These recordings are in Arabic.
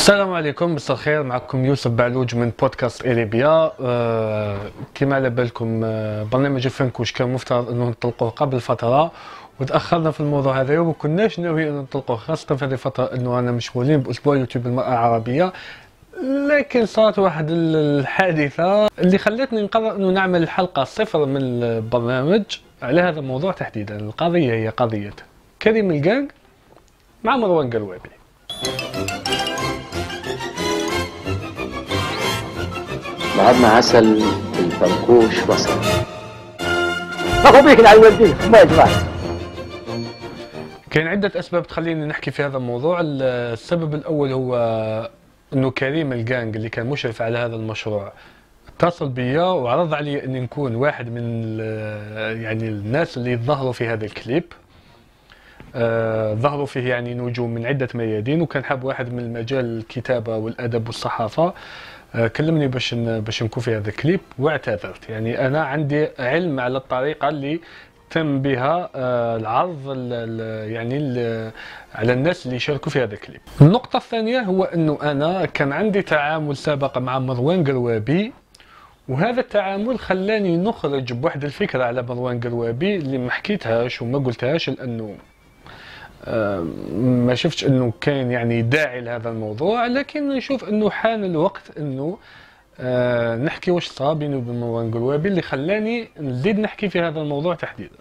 السلام عليكم، مساء الخير. معكم يوسف بعلوج من بودكاست إليبيا. كما على بالكم برنامج الفنكوش كان مفترض انه نطلقوه قبل فتره وتاخرنا في الموضوع هذا، وما كناش ناويين انه نطلقوه، خاصه في هذه الفتره انه انا مشغولين باسبوع يوتيوب المراه العربيه. لكن صارت واحد الحادثه اللي خلتني نقرر انه نعمل حلقه صفر من البرنامج على هذا الموضوع تحديدا. القضيه هي قضيه كريم الجانج مع مروان قروابي. بعدنا عسل الفنكوش وصل. ما هو بيك على الوالدين ما يجمع. كاين عدة أسباب تخليني نحكي في هذا الموضوع. السبب الأول هو أنه كريم الجانج اللي كان مشرف على هذا المشروع اتصل بيا وعرض علي أني نكون واحد من يعني الناس اللي ظهروا في هذا الكليب. ظهروا فيه يعني نجوم من عدة ميادين، وكان حاب واحد من المجال الكتابة والأدب والصحافة. كلمني باش نكون في هذا الكليب، واعتذرت. يعني أنا عندي علم على الطريقة اللي تم بها العرض على الناس اللي يشاركوا في هذا الكليب. النقطة الثانية هو أنه أنا كان عندي تعامل سابق مع مروان قروابي، وهذا التعامل خلاني نخرج بواحد الفكرة على مروان قروابي اللي ما حكيتهاش وما قلتهاش، لأنه ما شفتش انه كان يعني داعي لهذا الموضوع. لكن نشوف انه حان الوقت انه نحكي واش صار بيني وبين مروان قروابي اللي خلاني نزيد نحكي في هذا الموضوع تحديدا.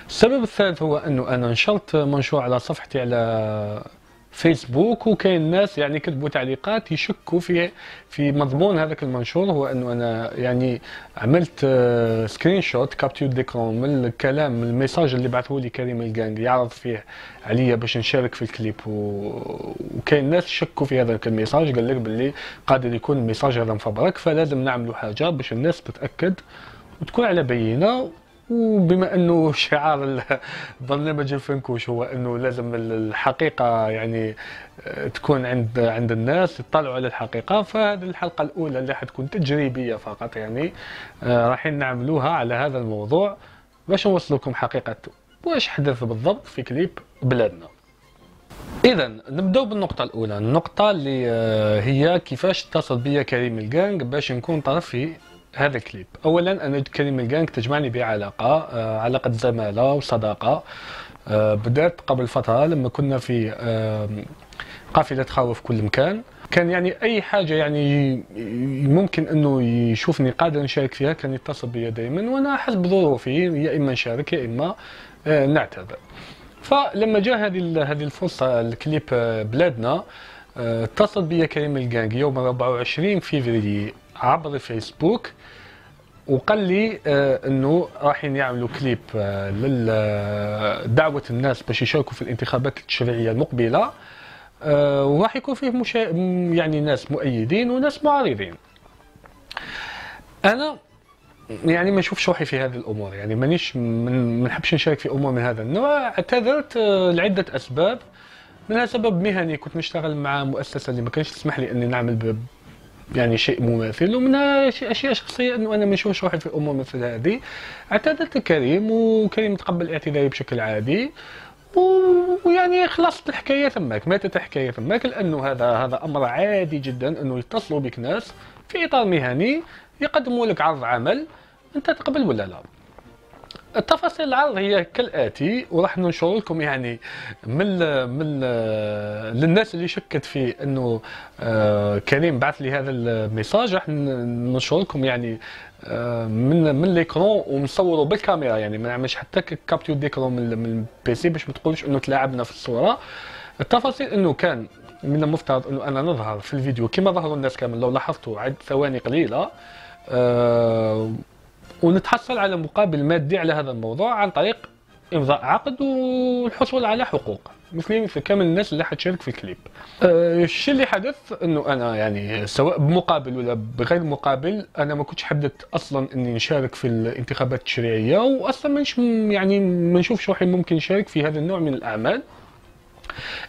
السبب الثالث هو انه انا نشرت منشور على صفحتي على فيسبوك، وكاين ناس يعني كتبوا تعليقات يشكوا في مضمون هذاك المنشور. هو انه انا يعني عملت سكرين شوت كابتور ديكرون من الكلام، من الميساج اللي بعثه لي كريم الجانج يعرض فيه عليا باش نشارك في الكليب، وكاين ناس شكوا في هذا الميساج، قال لك باللي قادر يكون الميساج هذا مفبرك، فلازم نعملوا حاجه باش الناس تتاكد وتكون على بينه. وبما انه شعار برنامج الفنكوش هو انه لازم الحقيقه يعني تكون عند الناس يطلعوا على الحقيقه، فهذه الحلقه الاولى اللي حتكون تجريبيه فقط، يعني رايحين نعملوها على هذا الموضوع باش نوصل لكم حقيقه واش حدث بالضبط في كليب بلادنا. اذا نبداو بالنقطه الاولى، النقطه اللي هي كيفاش اتصل بيا كريم الجانج باش نكون طرف في هذا الكليب. اولا انا كريم الجانج تجمعني بعلاقه علاقه زماله وصداقه بدات قبل فتره لما كنا في قافله خاوه في كل مكان. كان يعني اي حاجه يعني ممكن انه يشوفني قادر نشارك فيها كان يتصل بي دائما، وانا حسب ظروفي يا اما نشارك يا اما نعتذر. فلما جاء هذه الفرصه الكليب بلادنا، اتصل بي كريم الجانج يوم 24 فيفري عبر الفيسبوك وقال لي انه رايحين يعملوا كليب لدعوه الناس باش يشاركوا في الانتخابات التشريعيه المقبله، وراح يكون فيه يعني ناس مؤيدين وناس معارضين. انا يعني ما نشوفش روحي في هذه الامور، يعني مانيش ما نحبش نشارك في امور من هذا النوع. اعتذرت لعده اسباب، منها سبب مهني، كنت نشتغل مع مؤسسه اللي ما كانش تسمح لي اني نعمل يعني شيء مماثل، ومنها اشياء شخصيه انه انا ما نشوفش واحد في امور مثل هذه. اعتذرت لكريم وكريم تقبل اعتذاري بشكل عادي، ويعني خلصت الحكايه ثماك، ماتت الحكايه ثماك، لانه هذا امر عادي جدا انه يتصلوا بك ناس في اطار مهني يقدموا لك عرض عمل، انت تقبل ولا لا. التفاصيل العرض هي كالاتي، وراح ننشر لكم يعني من للناس اللي شكت في انه كريم بعث لي هذا الميساج، راح ننشر لكم يعني من ليكرون ونصوروا بالكاميرا، يعني ما نعملش حتى كابتور ديكرون من البيسي باش ما تقولوش انه تلاعبنا في الصوره. التفاصيل انه كان من المفترض انه انا نظهر في الفيديو كما ظهروا الناس كامل، لو لاحظتوا عد ثواني قليله، ونتحصل على مقابل مادي على هذا الموضوع عن طريق امضاء عقد والحصول على حقوق مثل كامل الناس اللي حتشارك في الكليب. الشيء اللي حدث انه انا يعني سواء بمقابل ولا بغير مقابل انا ما كنتش حددت اصلا اني نشارك في الانتخابات التشريعيه، واصلا مانيش يعني ما نشوفش روحي ممكن نشارك في هذا النوع من الاعمال.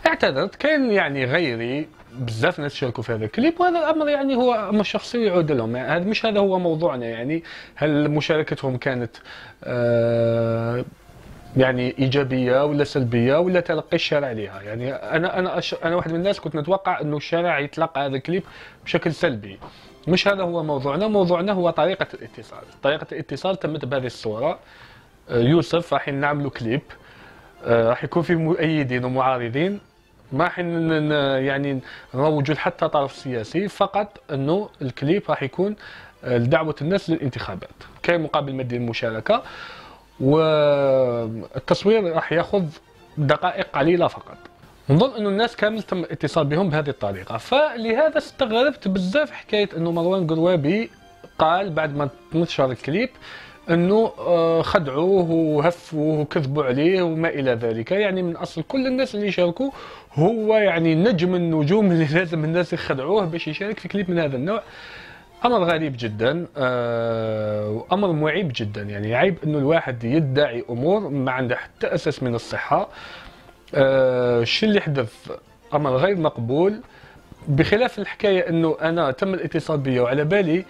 اعتذرت، كان يعني غيري بزاف ناس شاركوا في هذا الكليب، وهذا الامر يعني هو امر شخصي يعود لهم، يعني مش هذا هو موضوعنا. يعني هل مشاركتهم كانت يعني ايجابيه ولا سلبيه ولا تلقي الشارع لها. يعني انا واحد من الناس كنت نتوقع انه الشارع يتلقى هذا الكليب بشكل سلبي. مش هذا هو موضوعنا هو طريقه الاتصال. طريقه الاتصال تمت بهذه الصوره. يوسف راح نعملوا كليب، راح يكون فيه مؤيدين ومعارضين، ما حين يعني نروجوا لحتى طرف سياسي، فقط انه الكليب راح يكون لدعوه الناس للانتخابات، كاين مقابل مادي للمشاركه، والتصوير راح ياخذ دقائق قليله فقط. نظن انه الناس كامل تم الاتصال بهم بهذه الطريقه، فلهذا استغربت بزاف حكايه انه مروان قروابي قال بعد ما نشر الكليب انه خدعوه وهفوه وكذبوا عليه وما الى ذلك. يعني من اصل كل الناس اللي يشاركوا هو يعني نجم النجوم اللي لازم الناس يخدعوه باش يشارك في كليب من هذا النوع. امر غريب جدا وامر معيب جدا. يعني عيب انه الواحد يدعي امور ما عنده حتى اساس من الصحه. الشيء اللي حدث امر غير مقبول، بخلاف الحكايه انه انا تم الاتصال بي وعلى بالي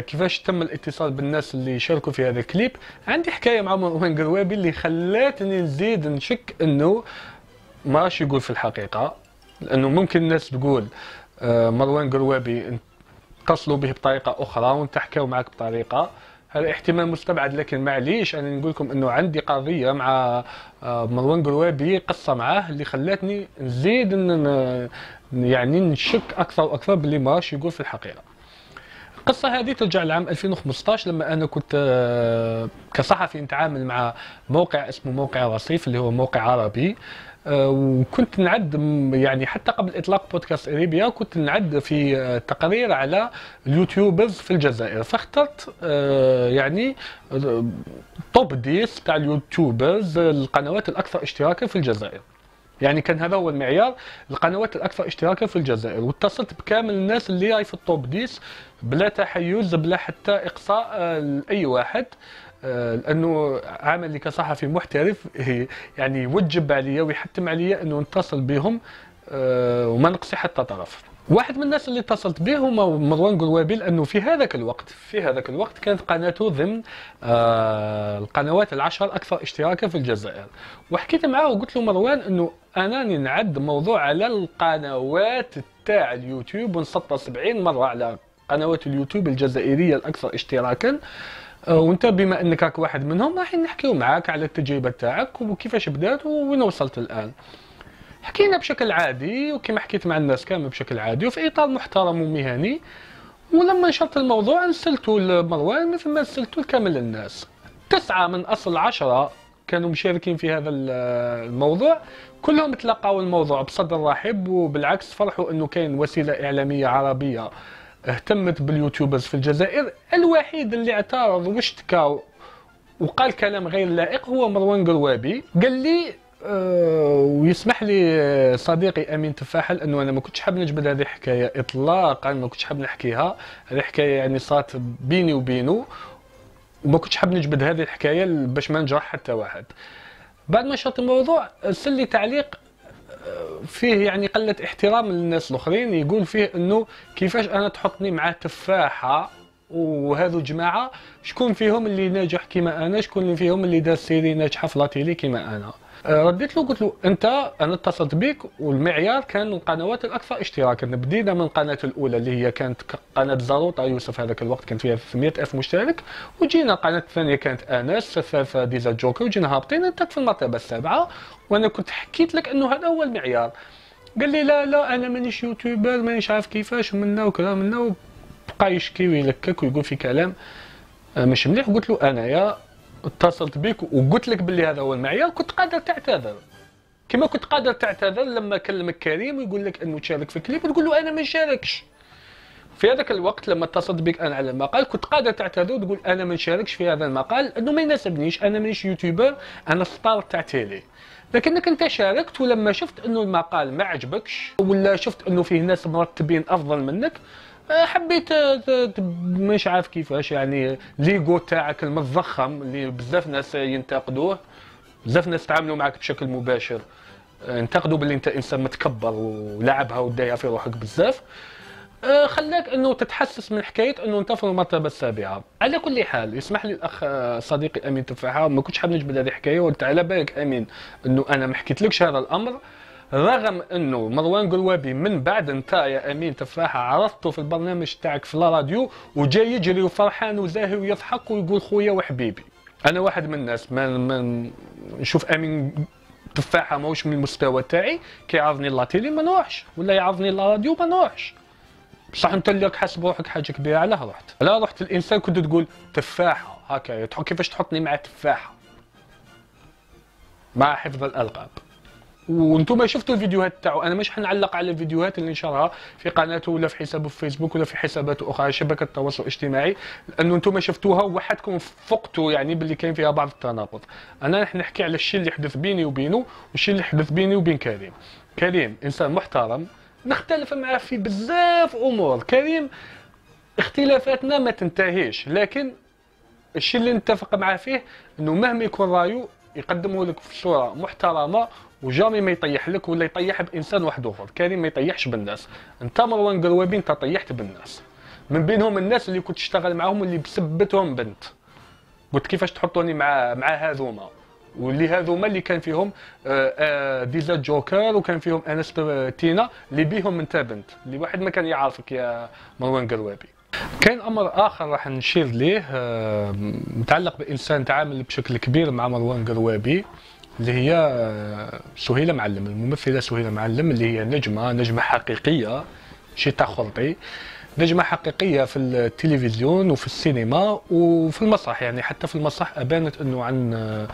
كيفاش تم الاتصال بالناس اللي شاركوا في هذا الكليب. عندي حكايه مع مروان قروابي اللي خلاتني نزيد نشك انه ما راش يقول في الحقيقه، لانه ممكن الناس تقول مروان قروابي اتصلوا به بطريقه اخرى وانت حكاوا معك بطريقه، هذا احتمال مستبعد. لكن معليش انا نقول لكم انه عندي قضيه مع مروان قروابي، قصه معاه اللي خلاتني نزيد يعني نشك اكثر واكثر باللي ما راش يقول في الحقيقه. القصه هذه ترجع لعام 2015 لما انا كنت كصحفي نتعامل مع موقع اسمه موقع رصيف اللي هو موقع عربي، وكنت نعد يعني حتى قبل اطلاق بودكاست اريبيا كنت نعد في تقرير على اليوتيوبرز في الجزائر، فاخترت يعني توب 10 تاع اليوتيوبرز القنوات الاكثر اشتراكا في الجزائر. يعني كان هذا هو المعيار، القنوات الاكثر اشتراكا في الجزائر، واتصلت بكامل الناس اللي راهي في التوب 10 بلا تحيز بلا حتى اقصاء لاي واحد، لانه عملي كصحفي محترف يعني يوجب عليا ويحتم عليا انه نتصل بهم وما نقصي حتى طرف. واحد من الناس اللي اتصلت به هو مروان قروابي، لانه في هذاك الوقت كانت قناته ضمن القنوات ال10 الاكثر اشتراكا في الجزائر. وحكيت معاه وقلت له مروان انه انني نعد موضوع على القنوات تاع اليوتيوب ونسطر 70 مره على قنوات اليوتيوب الجزائريه الاكثر اشتراكا، وانت بما انك راك واحد منهم راح نحكيو معاك على التجربه تاعك وكيفاش بدات وين وصلت الان. حكينا بشكل عادي وكما حكيت مع الناس كامل بشكل عادي وفي اطار محترم ومهني. ولما نشرت الموضوع نسلته لمروان مثل ما نسلته لكامل الناس. 9 من اصل 10 كانوا مشاركين في هذا الموضوع، كلهم تلقاوا الموضوع بصدر رحب، وبالعكس فرحوا انه كاين وسيله اعلاميه عربيه اهتمت باليوتيوبرز في الجزائر. الوحيد اللي اعترض واشتكى وقال كلام غير لائق هو مروان قروابي. قال لي ويسمح لي صديقي امين تفاحه لانه انا ما كنتش حاب نجبد هذه الحكايه اطلاقا، ما كنتش حاب نحكيها. هذه حكايه يعني صارت بيني وبينه وما كنتش حاب نجبد هذه الحكايه باش ما نجرح حتى واحد. بعد ما شرت الموضوع ارسل لي تعليق فيه يعني قله احترام للناس الاخرين، يقول فيه انه كيفاش انا تحطني مع تفاحه وهذو جماعه، شكون فيهم اللي ناجح كيما انا، شكون اللي فيهم اللي دار سيري ناجحه في لاتيلي كيما انا. رديت له قلت له انا اتصلت بك والمعيار كان القنوات الاكثر اشتراكا. بدينا من القناه الاولى اللي هي كانت قناه زاروطه يوسف، هذاك الوقت كان فيها 300,000 مشترك، وجينا القناه الثانيه كانت انس، الثالثه ديزا جوكر، وجينا هابطين انت في المرتبه السابعه. وانا كنت حكيت لك انه هذا هو المعيار. قال لي لا انا مانيش يوتيوبر مانيش عارف كيفاش ومنا وكذا منا، وبقى يشكي ويلكك ويقول في كلام مش مليح. قلت له انايا اتصلت بك وقلت لك باللي هذا هو المعيار، كنت قادر تعتذر كما كنت قادر تعتذر لما كلمك كريم ويقول لك انه تشارك في كليب وتقول له انا ما نشاركش. في هذاك الوقت لما اتصلت بك انا على المقال كنت قادر تعتذر وتقول انا ما نشاركش في هذا المقال انه ما يناسبنيش، انا مانيش يوتيوبر، انا ستار تاع تيلي. لكنك انت شاركت، ولما شفت انه المقال ما عجبكش ولا شفت انه فيه ناس مرتبين افضل منك حبيت مش عارف كيفاش يعني ليغو تاعك المتضخم اللي بزاف ناس ينتقدوه، بزاف ناس تعاملوا معك بشكل مباشر انتقدوا باللي انت انسان متكبر ولعبها ودايها في روحك بزاف. خلاك انه تتحسس من حكايه انه انت في المرتبه السابعه. على كل حال يسمح لي الاخ صديقي امين تفاحه، ما كنتش حاب نجبد هذه الحكايه، وانت على بالك امين انه انا ما حكيتلكش هذا الامر، رغم انه مروان قلوابي من بعد انت يا امين تفاحه عرضته في البرنامج تاعك في الراديو وجاي يجري وفرحان وزاهي ويضحك ويقول خويا وحبيبي. انا واحد من الناس ما نشوف امين تفاحه ماهوش من المستوى تاعي، كيعرضني لا تيلي ما نروحش، ولا يعرضني لا راديو ما نروحش. بصح انت اللي راك حاسب روحك حاجه كبيره، علاه رحت؟ لا رحت الانسان كنت تقول تفاحه هكا، كيفاش تحطني مع تفاحه مع حفظ الالقاب. وانتم شفتوا الفيديوهات تاعو، انا مش حنعلق على الفيديوهات اللي نشرها في قناته ولا في حسابه في فيسبوك ولا في حسابات اخرى على شبكه التواصل الاجتماعي، لانه انتم شفتوها ووحدكم فقتوا يعني باللي كاين فيها بعض التناقض. انا راح نحكي على الشيء اللي حدث بيني وبينه والشيء اللي حدث بيني وبين كريم. كريم انسان محترم، نختلف معاه في بزاف امور. كريم اختلافاتنا ما تنتهيش، لكن الشيء اللي نتفق معاه فيه انه مهما يكون رايه يقدمه لك في صوره محترمه وجامي ما يطيح لك ولا يطيح بانسان واحد اخر. كريم ما يطيحش بالناس. انت مروان قلوابي انت طيحت بالناس، من بينهم الناس اللي كنت تشتغل معاهم واللي بسبتهم بنت، قلت كيفاش تحطوني مع هذوما، واللي هذوما اللي كان فيهم ديزا جوكر وكان فيهم انس تينا اللي بيهم انت بنت، اللي واحد ما كان يعرفك يا مروان قلوابي. كاين امر اخر راح نشير ليه متعلق بانسان تعامل بشكل كبير مع مروان قلوابي، اللي هي سهيلة معلم، الممثله سهيلة معلم، اللي هي نجمه حقيقيه، شي تاع خلطي، نجمه حقيقيه في التلفزيون وفي السينما وفي المسرح. يعني حتى في المسرح ابانت انه عن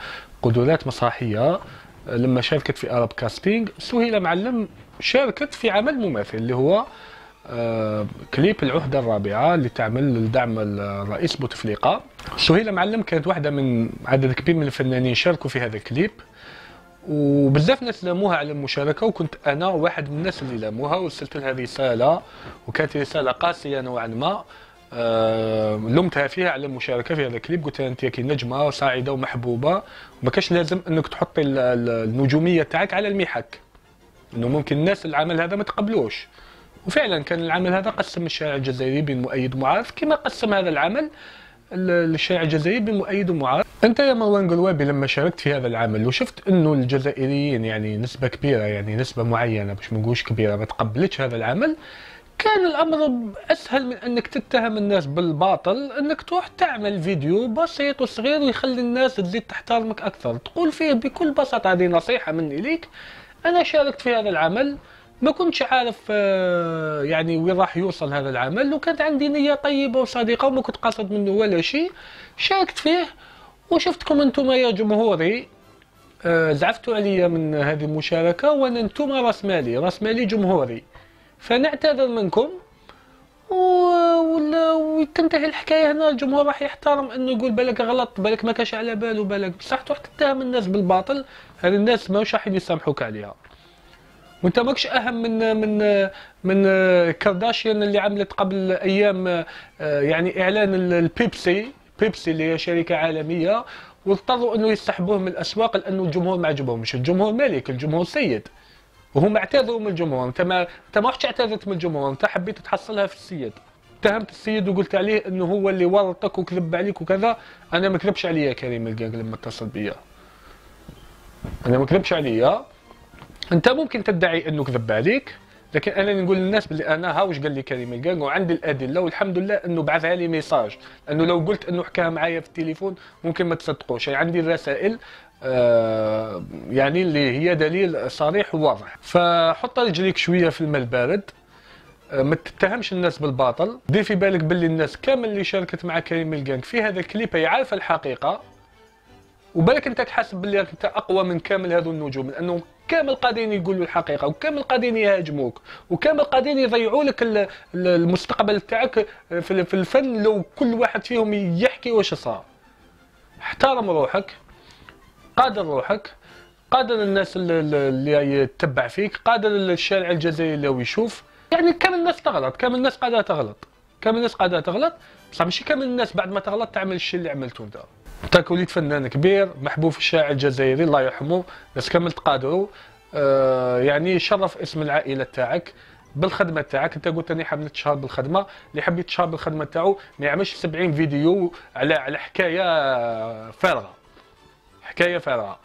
قدرات مسرحيه لما شاركت في ارب كاستينج. سهيلة معلم شاركت في عمل مماثل اللي هو كليب العهدة الرابعة اللي تعمل لدعم الرئيس بوتفليقة. سهيلة معلم كانت واحدة من عدد كبير من الفنانين شاركوا في هذا الكليب، وبزاف ناس لاموها على المشاركة، وكنت أنا واحد من الناس اللي لاموها وارسلت لها رسالة، وكانت رسالة قاسية نوعا ما لومتها فيها على المشاركة في هذا الكليب. قلت لها أنت كي نجمة صاعدة ومحبوبة وما كاش لازم أنك تحطي النجومية تاعك على المحك، أنه ممكن الناس العمل هذا ما تقبلوش. وفعلا كان العمل هذا قسم الشارع الجزائري بين مؤيد ومعارض، كما قسم هذا العمل الشارع الجزائري بين مؤيد ومعارض. انت يا مروان قلوابي لما شاركت في هذا العمل وشفت انه الجزائريين يعني نسبه كبيره، يعني نسبه معينه باش ما نقولش كبيره، ما تقبلتش هذا العمل، كان الامر اسهل من انك تتهم الناس بالباطل، انك تروح تعمل فيديو بسيط وصغير ويخلي الناس تزيد تحترمك اكثر، تقول فيه بكل بساطه هذه نصيحه مني ليك، انا شاركت في هذا العمل، ما كنتش عارف يعني وين راح يوصل هذا العمل، وكانت عندي نية طيبة وصديقة وما كنت قاصد منه ولا شيء، شاركت فيه وشفتكم انتم يا جمهوري زعفتوا عليا من هذه المشاركة، وانا انتم راس مالي جمهوري، فنعتذر منكم وتنتهي الحكاية هنا. الجمهور راح يحترم انه يقول بالك غلط، بالك ما كاش على باله، بالك بصح تروح تتهم الناس بالباطل، هذه الناس ماهوش راح يسامحوك عليها. وانت ماكش اهم من كارداشيان اللي عملت قبل ايام يعني اعلان البيبسي اللي هي شركه عالميه، واضطروا انه يسحبوه من الاسواق لانه الجمهور ما عجبهمش. الجمهور ملك، الجمهور سيد، وهم اعتذروا من الجمهور. انت ما رحتش اعتذرت من الجمهور، انت حبيت تحصلها في السيد، اتهمت السيد وقلت عليه انه هو اللي ورطك وكذب عليك وكذا. انا ما كذبش عليا كريم القاق لما اتصل بيا، انا ما كذبش عليا. انت ممكن تدعي انه كذب عليك، لكن انا نقول للناس بلي انا ها واش قال لي كريم القاق وعندي الادله، والحمد لله انه بعثها لي ميساج، لانه لو قلت انه حكاها معايا في التليفون ممكن ما تصدقوش. يعني عندي الرسائل يعني اللي هي دليل صريح وواضح. فحط رجليك شويه في الماء البارد، ما تتهمش الناس بالباطل، دير في بالك باللي الناس كامل اللي شاركت مع كريم القاق في هذا الكليب هي عارفه الحقيقه، وبالك انت تحسب باللي انت اقوى من كامل هذو النجوم، لانه كامل قادرين يقولوا الحقيقه، وكامل قادرين يهاجموك، وكامل قادرين يضيعوا لك المستقبل تاعك في الفن لو كل واحد فيهم يحكي واش صار. احترم روحك، قادر روحك، قادر الناس اللي يتبع فيك، قادر الشارع الجزائري اللي هو يشوف. يعني كامل الناس تغلط، كامل الناس قادره تغلط، كامل الناس قادره تغلط، بصح ماشي كامل الناس بعد ما تغلط تعمل الشيء اللي عملته انت. انت وليد فنان كبير محبوب في الشارع الجزائري الله يرحمه، ناس كامل تقادروا يعني شرف اسم العائله تاعك. بالخدمه تاعك. انت قلت راني حاب نتشهر بالخدمه، اللي حاب يتشهر بالخدمه تاعو ما يعملش 70 فيديو على حكايه فارغه، حكايه فارغه.